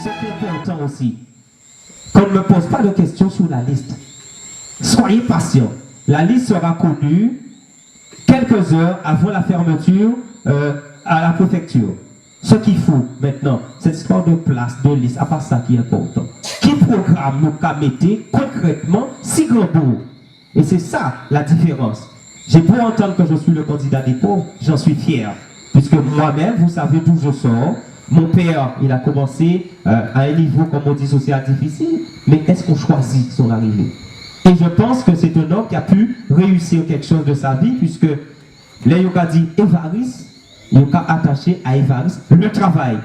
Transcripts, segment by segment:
Ce qui est important aussi, qu'on ne me pose pas de questions sur la liste. Soyez patient. La liste sera connue quelques heures avant la fermeture à la préfecture. Ce qu'il faut maintenant, cette histoire de place, de liste, à part ça qui est important. Qui programme nous qu'à mettre concrètement si grand bout? Et c'est ça la différence. J'ai beau entendre que je suis le candidat des pauvres, j'en suis fier. Puisque moi-même, vous savez d'où je sors. Mon père, il a commencé à un niveau, comme on dit, social difficile. Mais est-ce qu'on choisit son arrivée? Et je pense que c'est un homme qui a pu réussir quelque chose de sa vie, puisque les Yoka dit Évariste, Yoka attaché à Évariste le travail.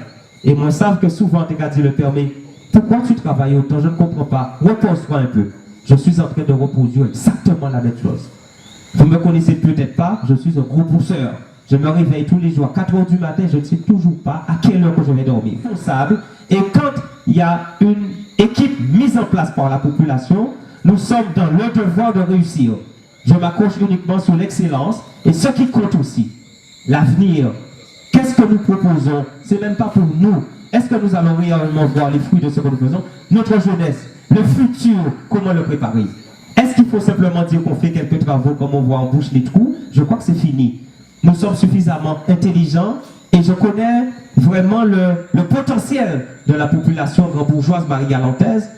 Et moi, savent que souvent, tu as dit le père, mais pourquoi tu travailles autant? Je ne comprends pas. Repose-toi un peu. Je suis en train de reproduire exactement la même chose. Vous ne me connaissez peut-être pas, je suis un gros pousseur. Je me réveille tous les jours à 4 h du matin, je ne sais toujours pas à quelle heure que je vais dormir. Responsable. Et quand il y a une équipe mise en place par la population, nous sommes dans le devoir de réussir. Je m'accroche uniquement sur l'excellence et ce qui compte aussi, l'avenir. Qu'est-ce que nous proposons? Ce n'est même pas pour nous. Est-ce que nous allons réellement voir les fruits de ce que nous faisons? Notre jeunesse, le futur, comment le préparer? Est-ce qu'il faut simplement dire qu'on fait quelques travaux comme on voit en bouche les trous? Je crois que c'est fini. Nous sommes suffisamment intelligents et je connais vraiment le potentiel de la population grand-bourgeoise marie-galantaise,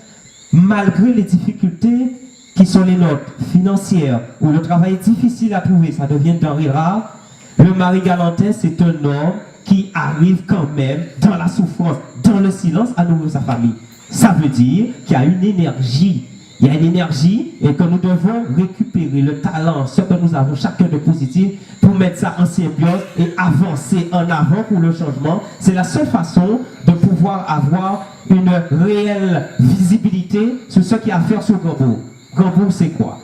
malgré les difficultés qui sont les nôtres, financières, où le travail est difficile à trouver, ça devient denrée rare. Le marie-galantais, c'est un homme qui arrive quand même dans la souffrance, dans le silence, à nourrir sa famille. Ça veut dire qu'il y a une énergie. Il y a une énergie et que nous devons récupérer le talent, ce que nous avons chacun de positif, pour mettre ça en symbiose et avancer en avant pour le changement. C'est la seule façon de pouvoir avoir une réelle visibilité sur ce qu'il y a à faire sur Gambourg. Gambourg, c'est quoi?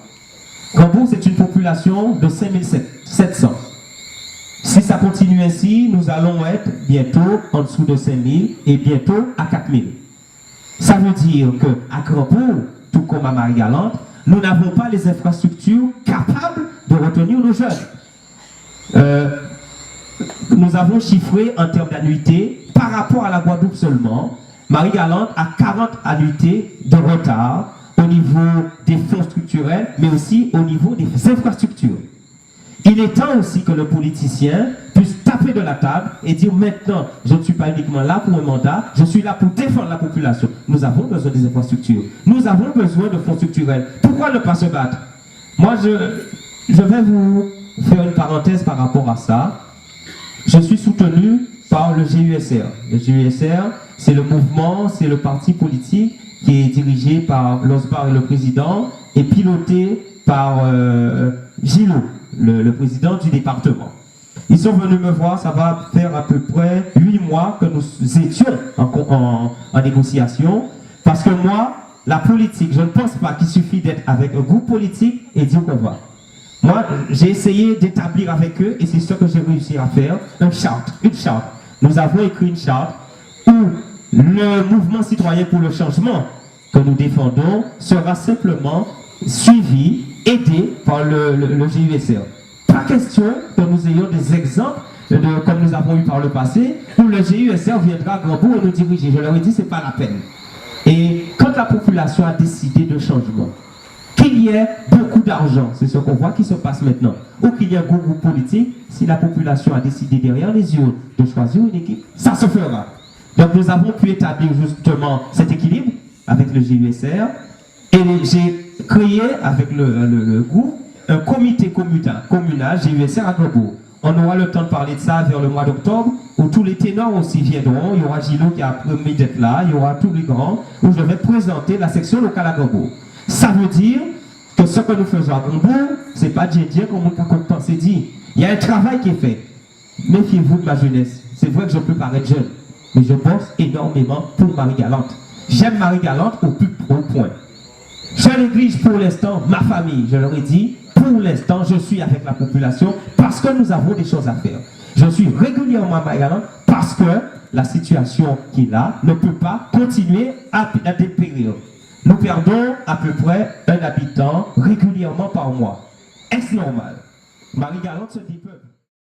Gambourg, c'est une population de 5700. Si ça continue ainsi, nous allons être bientôt en dessous de 5000 et bientôt à 4000. Ça veut dire qu'à Gambourg, tout comme à Marie-Galante, nous n'avons pas les infrastructures capables de retenir nos jeunes. Nous avons chiffré en termes d'annuité, par rapport à la Guadeloupe seulement, Marie-Galante a 40 annuités de retard au niveau des fonds structurels, mais aussi au niveau des infrastructures. Il est temps aussi que le politicien puisse taper de la table et dire maintenant, je ne suis pas uniquement là pour un mandat, je suis là pour défendre la population. Nous avons besoin des infrastructures. Nous avons besoin de fonds structurels. Pourquoi ne pas se battre? Moi, je vais vous faire une parenthèse par rapport à ça. Je suis soutenu par le GUSR. Le GUSR, c'est le mouvement, c'est le parti politique qui est dirigé par l'OSBAR et le président et piloté par Gillot, le président du département. Ils sont venus me voir, ça va faire à peu près 8 mois que nous étions en négociation, parce que moi, la politique, je ne pense pas qu'il suffit d'être avec un groupe politique et dire qu'on va. Moi, j'ai essayé d'établir avec eux, et c'est ce que j'ai réussi à faire, une charte. Nous avons écrit une charte où le mouvement citoyen pour le changement que nous défendons sera simplement suivi, aidé par le GUSR. Pas question que nous ayons des exemples, comme nous avons eu par le passé, où le GUSR viendra à Gambourg et nous diriger. Je leur ai dit, ce n'est pas la peine. Et quand la population a décidé de changement, qu'il y ait beaucoup d'argent, c'est ce qu'on voit qui se passe maintenant, ou qu'il y ait un groupe politique, si la population a décidé derrière les yeux de choisir une équipe, ça se fera. Donc nous avons pu établir justement cet équilibre avec le GUSR, et j'ai créé avec le groupe un comité communal GUSR à Gambourg. On aura le temps de parler de ça vers le mois d'octobre, où tous les ténors aussi viendront. Il y aura Gillot qui a promis d'être là, il y aura tous les grands, où je vais présenter la section locale à Gambourg. Ça veut dire que ce que nous faisons à Gambourg, ce n'est pas dire comme on s'est dit. Il y a un travail qui est fait. Méfiez-vous de ma jeunesse. C'est vrai que je peux paraître jeune, mais je bosse énormément pour Marie-Galante. J'aime Marie-Galante au plus haut point. Je néglige pour l'instant ma famille. Je leur ai dit, pour l'instant, je suis avec la population parce que nous avons des choses à faire. Je suis régulièrement à Marie-Galante parce que la situation qu'il a ne peut pas continuer à dépérir. Nous perdons à peu près un habitant régulièrement par mois. Est-ce normal? Marie-Galante se dépeuple.